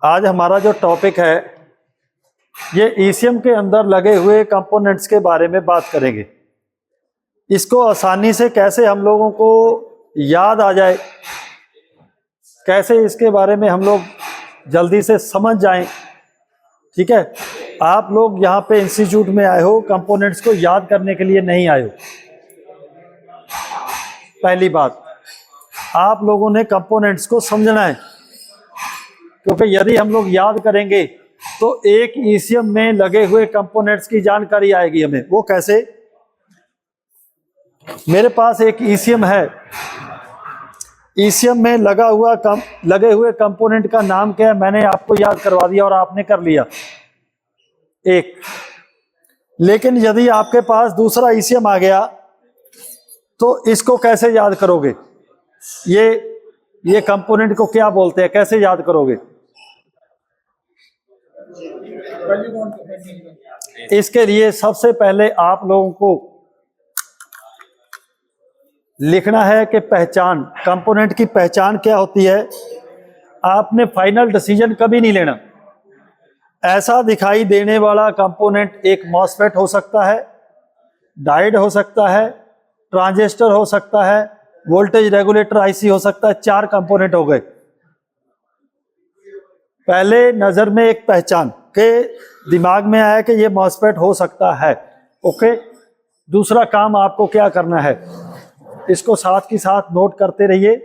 आज हमारा जो टॉपिक है ये ईसीएम के अंदर लगे हुए कंपोनेंट्स के बारे में बात करेंगे। इसको आसानी से कैसे हम लोगों को याद आ जाए, कैसे इसके बारे में हम लोग जल्दी से समझ जाएं। ठीक है, आप लोग यहाँ पे इंस्टीट्यूट में आए हो, कंपोनेंट्स को याद करने के लिए नहीं आए हो। पहली बात, आप लोगों ने कंपोनेंट्स को समझना है, क्योंकि यदि हम लोग याद करेंगे तो एक ईसीएम में लगे हुए कंपोनेंट्स की जानकारी आएगी हमें। वो कैसे? मेरे पास एक ईसीएम है, ईसीएम में लगे हुए कंपोनेंट का नाम क्या है, मैंने आपको याद करवा दिया और आपने कर लिया एक। लेकिन यदि आपके पास दूसरा ईसीएम आ गया तो इसको कैसे याद करोगे? ये कंपोनेंट को क्या बोलते हैं, कैसे याद करोगे? इसके लिए सबसे पहले आप लोगों को लिखना है कि पहचान, कंपोनेंट की पहचान क्या होती है। आपने फाइनल डिसीजन कभी नहीं लेना। ऐसा दिखाई देने वाला कंपोनेंट एक मॉसफेट हो सकता है, डायोड हो सकता है, ट्रांजिस्टर हो सकता है, वोल्टेज रेगुलेटर आईसी हो सकता है। 4 कंपोनेंट हो गए। पहले नजर में एक पहचान के दिमाग में आया कि ये मॉसफेट हो सकता है। ओके, दूसरा काम आपको क्या करना है, इसको साथ की साथ नोट करते रहिए।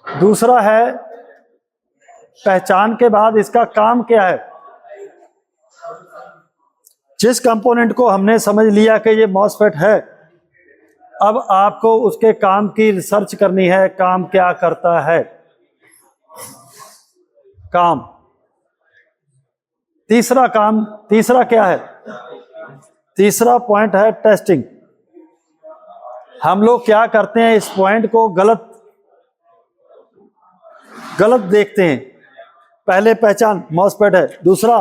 दूसरा है पहचान के बाद इसका काम क्या है। जिस कंपोनेंट को हमने समझ लिया कि ये मॉसफेट है, अब आपको उसके काम की रिसर्च करनी है। काम क्या करता है? काम। तीसरा क्या है? तीसरा पॉइंट है टेस्टिंग। हम लोग क्या करते हैं, इस पॉइंट को गलत देखते हैं। पहले पहचान मॉसफेट है, दूसरा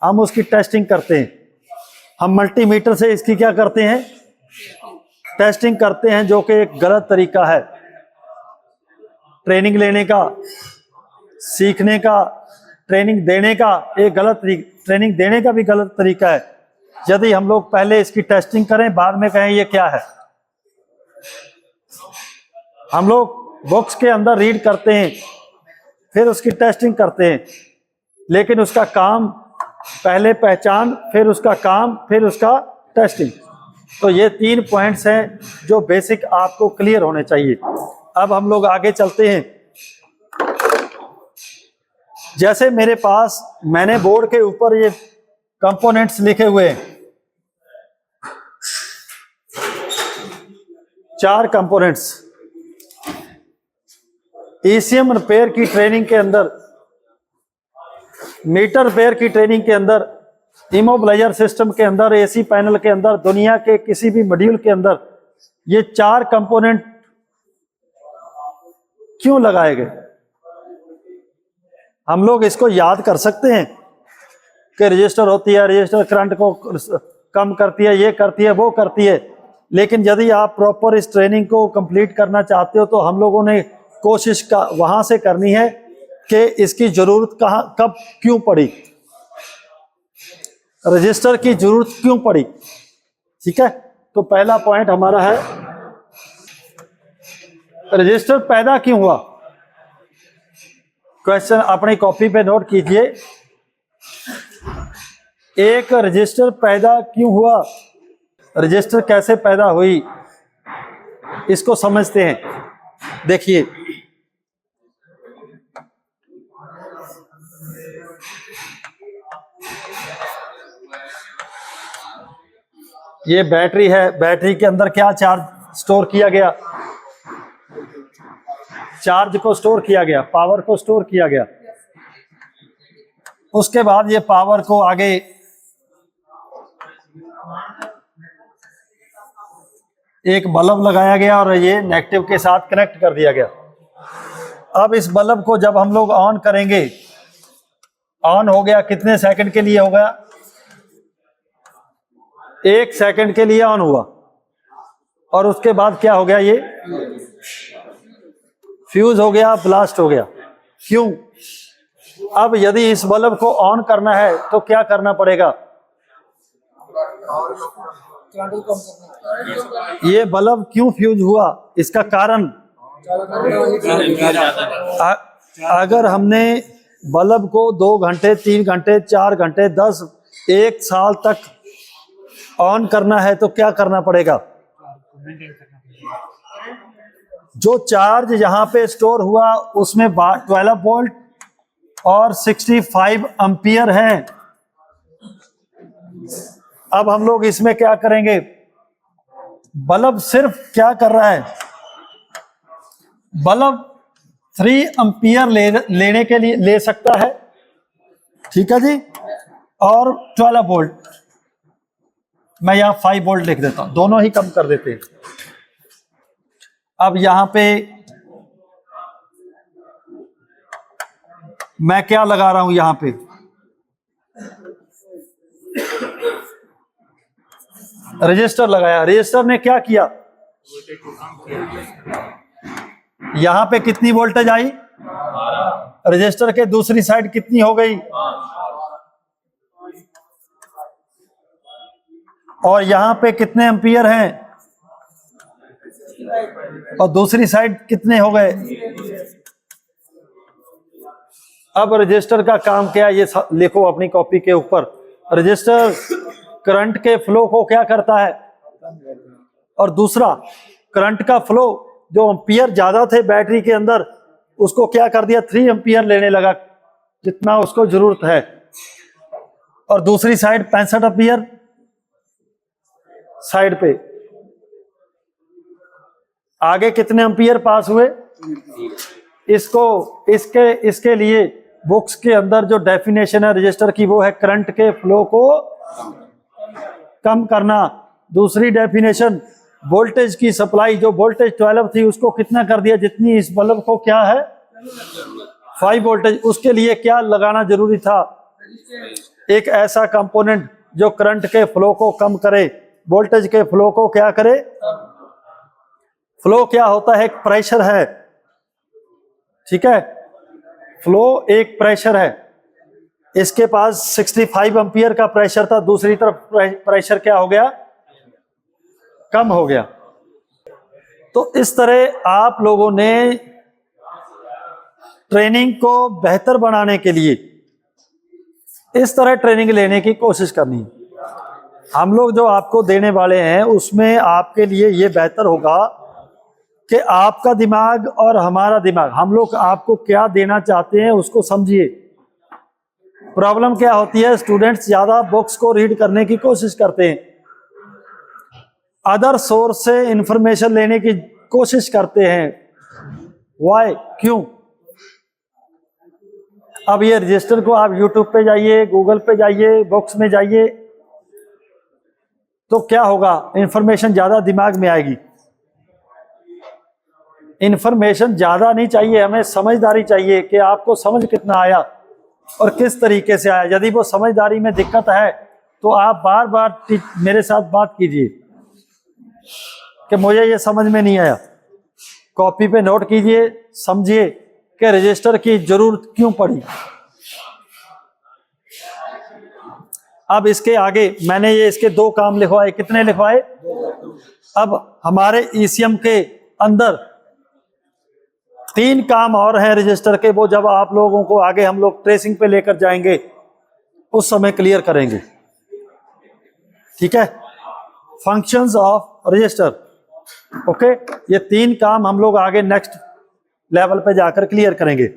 हम उसकी टेस्टिंग करते हैं। हम मल्टीमीटर से इसकी क्या करते हैं, टेस्टिंग करते हैं, जो कि एक गलत तरीका है ट्रेनिंग लेने का, सीखने का, ट्रेनिंग देने का। एक गलत ट्रेनिंग देने का भी गलत तरीका है। यदि हम लोग पहले इसकी टेस्टिंग करें, बाद में कहें ये क्या है। हम लोग बुक्स के अंदर रीड करते हैं, फिर उसकी टेस्टिंग करते हैं, लेकिन उसका काम पहले पहचान, फिर उसका काम, फिर उसका टेस्टिंग। तो ये 3 पॉइंट्स हैं जो बेसिक आपको क्लियर होने चाहिए। अब हम लोग आगे चलते हैं। जैसे मेरे पास, मैंने बोर्ड के ऊपर ये कंपोनेंट्स लिखे हुए हैं, 4 कंपोनेंट्स। ईसीएम रिपेयर की ट्रेनिंग के अंदर, मीटर रिपेयर की ट्रेनिंग के अंदर, इमोबिलाइजर सिस्टम के अंदर, एसी पैनल के अंदर, दुनिया के किसी भी मॉड्यूल के अंदर ये 4 कंपोनेंट क्यों लगाए गए? हम लोग इसको याद कर सकते हैं कि रजिस्टर होती है, रजिस्टर करंट को कम करती है, ये करती है, वो करती है। लेकिन यदि आप प्रॉपर इस ट्रेनिंग को कंप्लीट करना चाहते हो तो हम लोगों ने कोशिश वहां से करनी है कि इसकी जरूरत कहां, कब, क्यों पड़ी, रजिस्टर की जरूरत क्यों पड़ी। ठीक है, तो पहला पॉइंट हमारा है रजिस्टर पैदा क्यों हुआ। क्वेश्चन अपनी कॉपी पे नोट कीजिए। एक रजिस्टर पैदा क्यों हुआ, रजिस्टर कैसे पैदा हुई, इसको समझते हैं। देखिए, ये बैटरी है, बैटरी के अंदर क्या चार्ज स्टोर किया गया, चार्ज को स्टोर किया गया, पावर को स्टोर किया गया। उसके बाद ये पावर को आगे एक बल्ब लगाया गया और ये नेगेटिव के साथ कनेक्ट कर दिया गया। अब इस बल्ब को जब हम लोग ऑन करेंगे, ऑन हो गया, कितने सेकंड के लिए हो गया? 1 सेकंड के लिए ऑन हुआ। और उसके बाद क्या हो गया, ये फ्यूज हो गया, ब्लास्ट हो गया। क्यों? अब यदि इस बल्ब को ऑन करना है तो क्या करना पड़ेगा? ये बल्ब क्यों फ्यूज हुआ, इसका कारण, अगर हमने बल्ब को 2 घंटे 3 घंटे 4 घंटे 10 1 साल तक ऑन करना है तो क्या करना पड़ेगा? जो चार्ज यहाँ पे स्टोर हुआ उसमें 12 वोल्ट और 65 एम्पियर हैं। अब हम लोग इसमें क्या करेंगे? बल्ब सिर्फ क्या कर रहा है, बल्ब 3 एम्पियर लेने के लिए ले सकता है, ठीक है जी, और 12 वोल्ट, मैं यहां 5 वोल्ट लिख देता हूं, दोनों ही कम कर देते हैं। अब यहां पे मैं क्या लगा रहा हूं, यहां पे रजिस्टर लगाया, रजिस्टर ने क्या किया, यहां पे कितनी वोल्टेज आई, रजिस्टर के दूसरी साइड कितनी हो गई, और यहां पे कितने एम्पियर हैं, और दूसरी साइड कितने हो गए। अब रजिस्टर का काम क्या है, ये लिखो अपनी कॉपी के ऊपर। रजिस्टर करंट के फ्लो को क्या करता है, और दूसरा करंट का फ्लो, जो एम्पियर ज्यादा थे बैटरी के अंदर उसको क्या कर दिया, 3 एम्पियर लेने लगा जितना उसको जरूरत है, और दूसरी साइड 65 एम्पियर साइड पे। आगे कितने एम्पियर पास हुए, इसके लिए बुक्स के अंदर जो डेफिनेशन है रजिस्टर की वो है करंट के फ्लो को कम करना। दूसरी डेफिनेशन वोल्टेज की सप्लाई, जो वोल्टेज 12 थी उसको कितना कर दिया, जितनी इस बल्ब को क्या है 5 वोल्टेज, उसके लिए क्या लगाना जरूरी था, एक ऐसा कंपोनेंट जो करंट के फ्लो को कम करे, वोल्टेज के फ्लो को क्या करे। फ्लो क्या होता है, एक प्रेशर है, ठीक है, फ्लो एक प्रेशर है। इसके पास 65 एम्पियर का प्रेशर था, दूसरी तरफ प्रेशर क्या हो गया, कम हो गया। तो इस तरह आप लोगों ने ट्रेनिंग को बेहतर बनाने के लिए इस तरह ट्रेनिंग लेने की कोशिश करनी है। हम लोग जो आपको देने वाले हैं उसमें आपके लिए ये बेहतर होगा कि आपका दिमाग और हमारा दिमाग, हम लोग आपको क्या देना चाहते हैं उसको समझिए। प्रॉब्लम क्या होती है, स्टूडेंट्स ज्यादा बुक्स को रीड करने की कोशिश करते हैं, अदर सोर्स से इंफॉर्मेशन लेने की कोशिश करते हैं। व्हाई, क्यों? अब ये रजिस्टर को आप यूट्यूब पे जाइए, गूगल पे जाइए, बुक्स में जाइए, तो क्या होगा, इंफॉर्मेशन ज्यादा दिमाग में आएगी। इंफॉर्मेशन ज्यादा नहीं चाहिए, हमें समझदारी चाहिए कि आपको समझ कितना आया और किस तरीके से आया। यदि वो समझदारी में दिक्कत है तो आप बार बार मेरे साथ बात कीजिए कि मुझे ये समझ में नहीं आया, कॉपी पे नोट कीजिए, समझिए कि रजिस्टर की जरूरत क्यों पड़ी। अब इसके आगे मैंने ये इसके 2 काम लिखवाए, कितने लिखवाए। अब हमारे ईसीएम के अंदर 3 काम और हैं रजिस्टर के, वो जब आप लोगों को आगे हम लोग ट्रेसिंग पे लेकर जाएंगे उस समय क्लियर करेंगे, ठीक है। फंक्शंस ऑफ रजिस्टर, ओके, ये 3 काम हम लोग आगे नेक्स्ट लेवल पे जाकर क्लियर करेंगे।